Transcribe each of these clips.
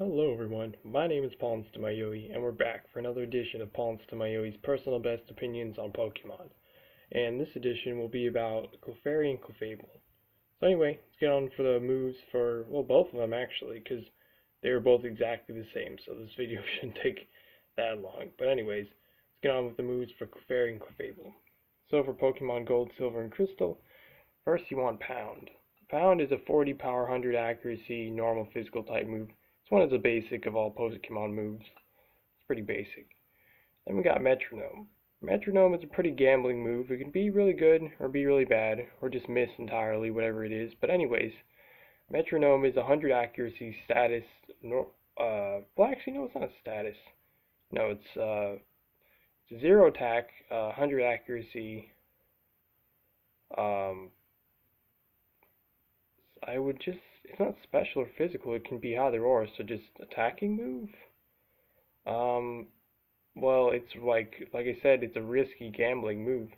Hello everyone, my name is PauLInstaMyooin's, and we're back for another edition of PauLInstaMyooin's personal best opinions on Pokemon. And this edition will be about Clefairy and Clefable. So anyway, let's get on for the moves for, well, both of them actually, because they were both exactly the same, so this video shouldn't take that long. But anyways, let's get on with the moves for Clefairy and Clefable. So for Pokemon Gold, Silver, and Crystal, first you want Pound. Pound is a 40 power, 100 accuracy, normal physical type move. It's one of the basic of all Pokemon moves. It's pretty basic. Then we got Metronome. Metronome is a pretty gambling move. It can be really good or be really bad or just miss entirely, whatever it is. But anyways, Metronome is 100 accuracy status. Well, actually, no, it's not a status. No, it's 0 attack, 100 accuracy. It's not special or physical, it can be either or, so just attacking move? Well, it's like I said, it's a risky gambling move,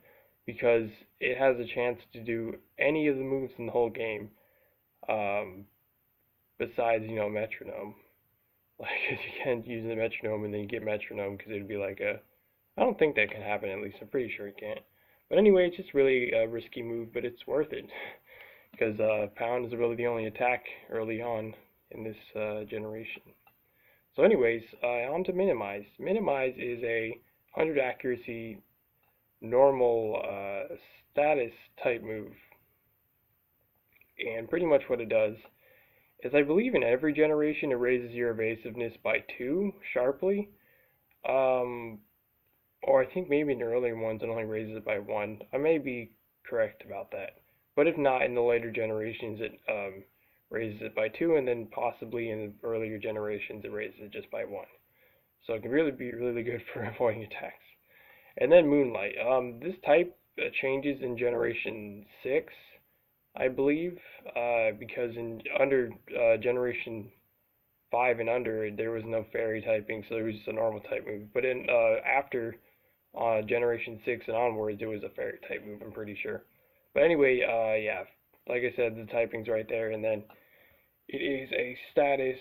because it has a chance to do any of the moves in the whole game, besides, Metronome. Like, you can't use the Metronome and then you get Metronome, because it would be like I don't think that can happen, at least, I'm pretty sure it can't. But anyway, it's just really a risky move, but it's worth it. Because Pound is really the only attack early on in this generation. So anyways, on to Minimize. Minimize is a 100 accuracy normal status type move. And pretty much what it does is, I believe in every generation it raises your evasiveness by 2 sharply. Or I think maybe in the earlier ones it only raises it by 1. I may be correct about that. But if not, in the later generations, it raises it by 2, and then possibly in the earlier generations, it raises it just by 1. So it can really be really good for avoiding attacks. And then Moonlight. This type changes in Generation 6, I believe, because in Generation 5 and under, there was no Fairy typing, so it was just a normal type move. But in after Generation 6 and onwards, it was a Fairy type move, I'm pretty sure. But anyway, yeah, like I said, the typing's right there, and then it is a status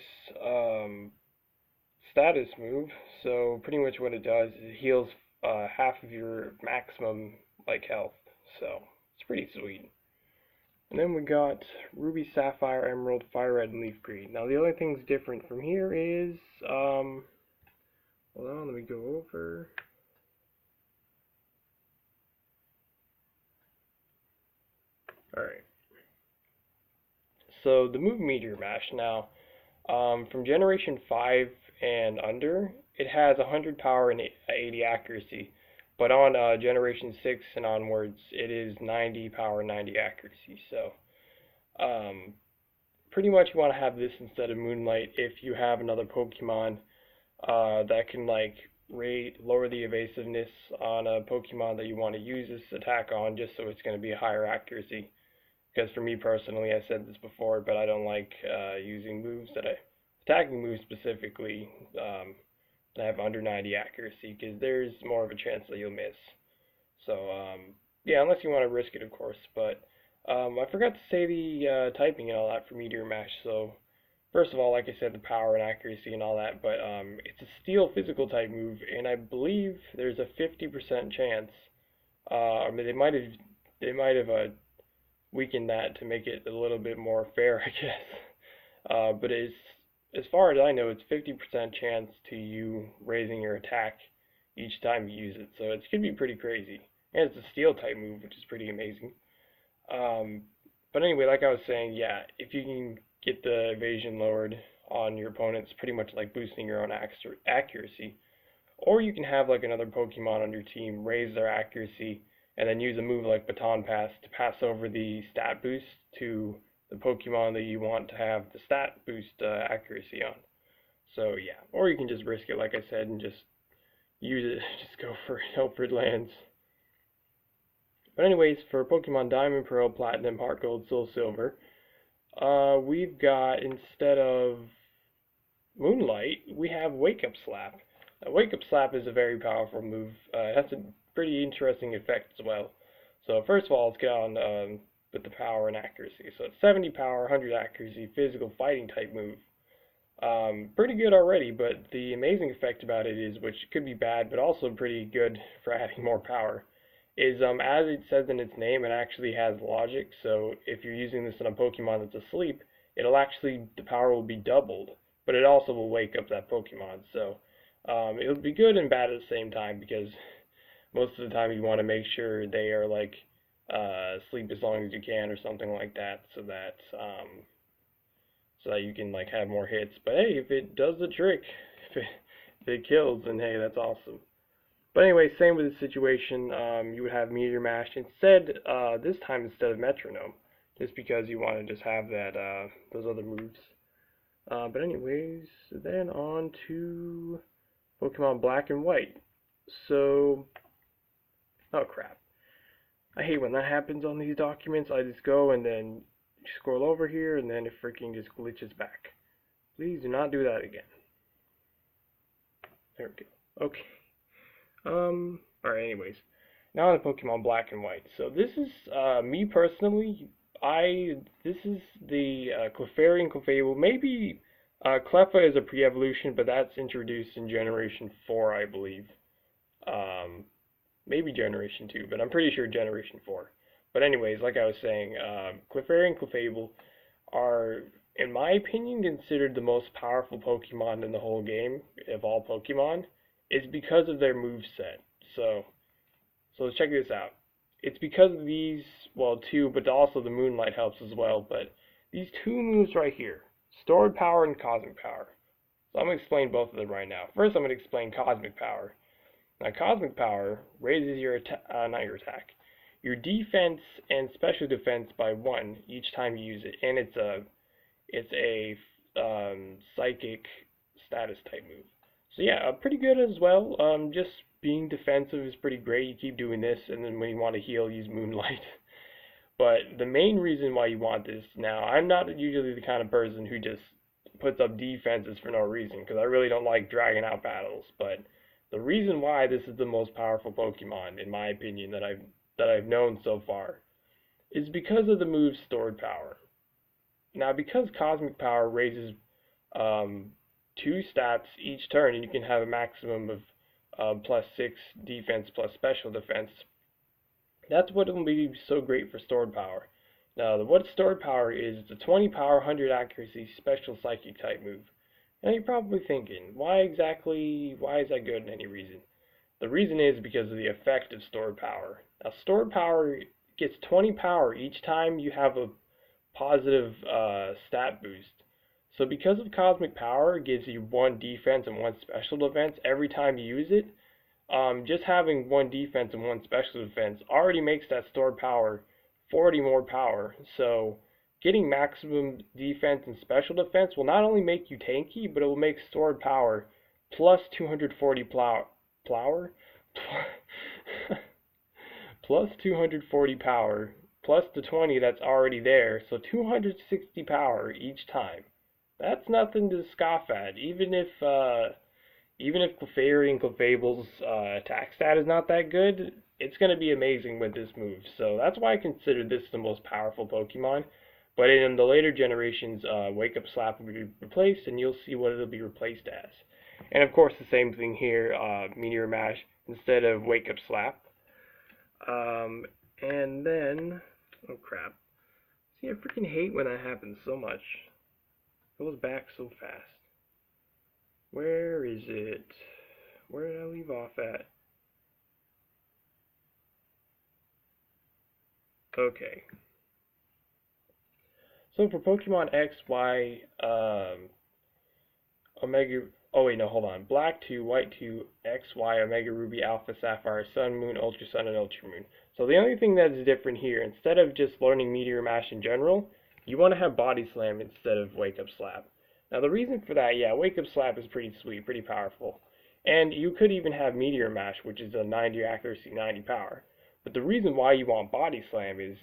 move. So pretty much what it does is it heals half of your maximum health. So it's pretty sweet. And then we got Ruby, Sapphire, Emerald, Fire Red, and Leaf Green. Now the only thing's different from here is hold on, let me go over. Alright. So the move Meteor Mash now, from Generation 5 and under, it has 100 power and 80 accuracy. But on Generation 6 and onwards, it is 90 power, 90 accuracy. So pretty much you want to have this instead of Moonlight if you have another Pokemon that can lower the evasiveness on a Pokemon that you want to use this attack on, just so it's going to be a higher accuracy. Because for me personally, I said this before, but I don't like using attacking moves specifically, that have under 90 accuracy, because there's more of a chance that you'll miss. So, yeah, unless you want to risk it, of course. But I forgot to say the typing and all that for Meteor Mash. So, first of all, like I said, the power and accuracy and all that, but it's a steel physical type move, and I believe there's a 50% chance. I mean, they might have weaken that to make it a little bit more fair, I guess. But as far as I know, it's 50% chance to you raising your attack each time you use it. So it's going to be pretty crazy. And it's a steel type move, which is pretty amazing. But anyway, like I was saying, yeah, if you can get the evasion lowered on your opponents, pretty much like boosting your own accuracy. Or you can have another Pokemon on your team raise their accuracy, and then use a move like Baton Pass to pass over the stat boost to the Pokemon that you want to have the stat boost accuracy on. So yeah, or you can just risk it, like I said, and just use it, just go for it, hope it lands. But anyways, for Pokemon Diamond, Pearl, Platinum, Heart Gold, Soul Silver, we've got, instead of Moonlight, we have Wake Up Slap. Now, Wake Up Slap is a very powerful move. It has a pretty interesting effect as well. So first of all, let's get on with the power and accuracy. So it's 70 power, 100 accuracy, physical fighting type move. Pretty good already, but the amazing effect about it is, which could be bad, but also pretty good for adding more power, is as it says in its name, it actually has logic. So if you're using this on a Pokemon that's asleep, the power will be doubled, but it also will wake up that Pokemon. So it'll be good and bad at the same time because most of the time you want to make sure they are like asleep as long as you can or something like that, so that you can like have more hits. But hey, if it does the trick, if it kills, then hey, that's awesome. But anyway, same with the situation. You would have Meteor Mash instead. This time instead of Metronome, just because you want to just have that those other moves. But anyways, then on to Pokemon Black and White. So, oh crap. I hate when that happens on these documents. I just go and then scroll over here and then it freaking just glitches back. Please do not do that again. There we go. Okay. Alright, anyways. Now on to Pokemon Black and White. So this is, me personally, this is the, Clefairy and Clefable. Maybe, Cleffa is a pre-evolution, but that's introduced in Generation 4, I believe. Maybe Generation 2, but I'm pretty sure Generation 4. But anyways, like I was saying, Clefairy and Clefable are, in my opinion, considered the most powerful Pokemon in the whole game, of all Pokemon. It's because of their moveset. So let's check this out. It's because of these, well, two, but also the Moonlight helps as well, but these two moves right here, Stored Power and Cosmic Power. So I'm going to explain both of them right now. First, I'm going to explain Cosmic Power. Now, Cosmic Power raises your your defense and special defense by 1 each time you use it, and it's a psychic status type move. So yeah, pretty good as well. Just being defensive is pretty great. You keep doing this, and then when you want to heal, use Moonlight. But the main reason why you want this, now, I'm not usually the kind of person who just puts up defenses for no reason, because I really don't like dragging out battles, but the reason why this is the most powerful Pokemon, in my opinion, that I've known so far, is because of the move Stored Power. Now, because Cosmic Power raises 2 stats each turn, and you can have a maximum of +6 defense plus special defense, that's what will be so great for Stored Power. Now, what Stored Power is, the 20 power, 100 accuracy special psychic type move. Now you're probably thinking, why is that good in any reason? The reason is because of the effect of Stored Power. Now Stored Power gets 20 power each time you have a positive stat boost. So because of Cosmic Power, it gives you 1 defense and 1 special defense every time you use it. Just having 1 defense and 1 special defense already makes that Stored Power 40 more power. So getting maximum defense and special defense will not only make you tanky, but it will make Stored Power plus 240 power, plus 240 power, plus the 20 that's already there, so 260 power each time. That's nothing to scoff at. Even if Clefairy and Clefable's attack stat is not that good, it's going to be amazing with this move. So that's why I consider this the most powerful Pokemon. But in the later generations, Wake Up Slap will be replaced, and you'll see what it'll be replaced as. And of course, the same thing here, Meteor Mash instead of Wake Up Slap. And then, oh crap. See, I freaking hate when that happens so much. It goes back so fast. Where is it? Where did I leave off at? Okay. So for Pokemon X, Y, Omega, oh wait, no, hold on. Black 2, White 2, X, Y, Omega Ruby, Alpha, Sapphire, Sun, Moon, Ultra Sun, and Ultra Moon. So the only thing that is different here, instead of just learning Meteor Mash in general, you want to have Body Slam instead of Wake Up Slap. Now the reason for that, yeah, Wake Up Slap is pretty sweet, pretty powerful. And you could even have Meteor Mash, which is a 90 accuracy, 90 power. But the reason why you want Body Slam is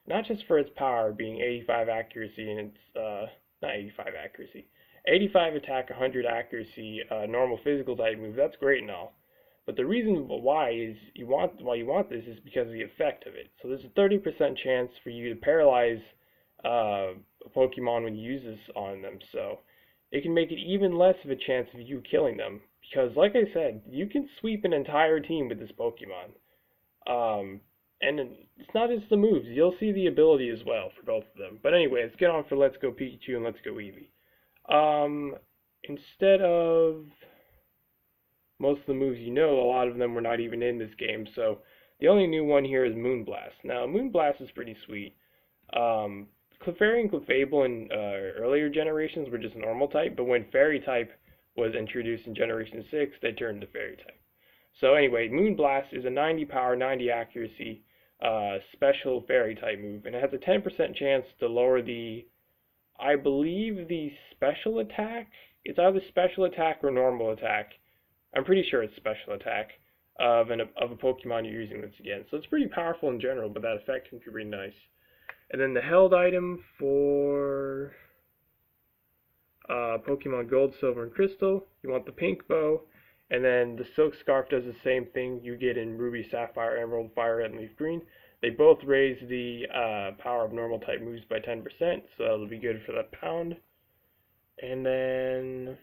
not just for its power being 85 accuracy and it's, not 85 accuracy, 85 attack, 100 accuracy, normal physical type move, that's great and all. But the reason why you want this is because of the effect of it. So there's a 30% chance for you to paralyze a Pokemon when you use this on them. So it can make it even less of a chance of you killing them. Because, like I said, you can sweep an entire team with this Pokemon. And it's not just the moves, you'll see the ability as well for both of them. But anyway, let's get on for Let's Go Pikachu and Let's Go Eevee. Instead of most of the moves you know, a lot of them were not even in this game, so the only new one here is Moonblast. Now, Moonblast is pretty sweet. Clefairy and Clefable in earlier generations were just normal type, but when Fairy type was introduced in Generation 6, they turned to Fairy type. So anyway, Moonblast is a 90 power, 90 accuracy special Fairy type move, and it has a 10% chance to lower the, I believe, the special attack. It's either special attack or normal attack. I'm pretty sure it's special attack of a Pokemon you're using this against. So it's pretty powerful in general, but that effect can be pretty nice. And then the held item for Pokemon Gold, Silver, and Crystal, you want the pink bow. And then the Silk Scarf does the same thing you get in Ruby, Sapphire, Emerald, Fire Red, and Leaf Green. They both raise the power of normal type moves by 10%, so that'll be good for that pound. And then,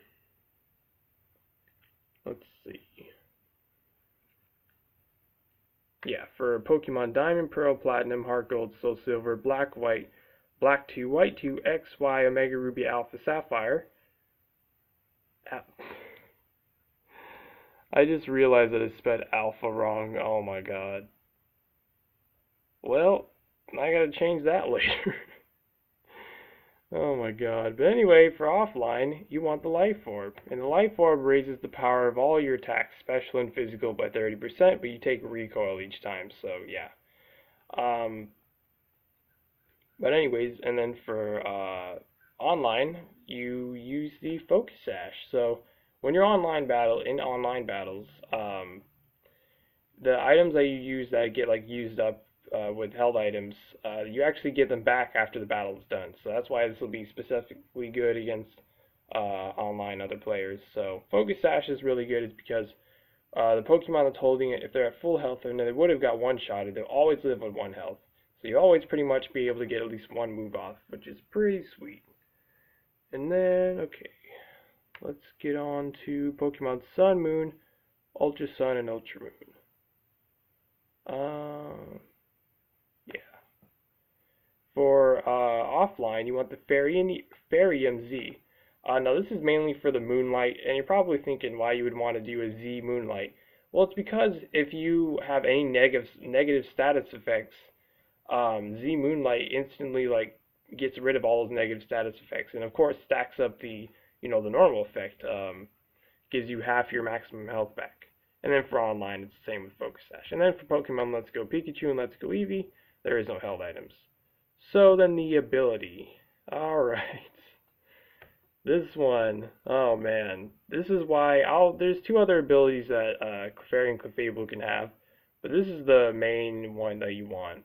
let's see. Yeah, for Pokemon Diamond, Pearl, Platinum, Heart Gold, Soul Silver, Black, White, Black 2, White 2, X, Y, Omega Ruby, Alpha, Sapphire. I just realized that I spelled alpha wrong. Oh my god. Well, I gotta change that later. Oh my god. But anyway, for offline, you want the Life Orb. And the Life Orb raises the power of all your attacks, special and physical, by 30%, but you take recoil each time, so yeah. But anyways, and then for online, you use the Focus Sash. So when you're in online battles, the items that you use that get like used up with held items, you actually get them back after the battle is done. So that's why this will be specifically good against online other players. So Focus Sash is really good, is because the Pokemon that's holding it, if they're at full health, and they would have got one-shotted, they'll always live with 1 health. So you always pretty much be able to get at least one move off, which is pretty sweet. And then, okay, let's get on to Pokemon Sun, Moon, Ultra Sun, and Ultra Moon. Yeah. For offline, you want the Fairy Z. Now this is mainly for the Moonlight, and you're probably thinking why you would want to do a Z Moonlight. Well, it's because if you have any negative status effects, Z Moonlight instantly gets rid of all those negative status effects, and of course stacks up the the normal effect, gives you half your maximum health back. And then for online, it's the same with Focus Sash. And then for Pokemon Let's Go Pikachu and Let's Go Eevee, there is no held items. So then the ability. Alright. This one, oh man. This is why there's 2 other abilities that Clefairy and Clefable can have, but this is the main one that you want.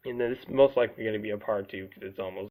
And this is most likely going to be a part 2 because it's almost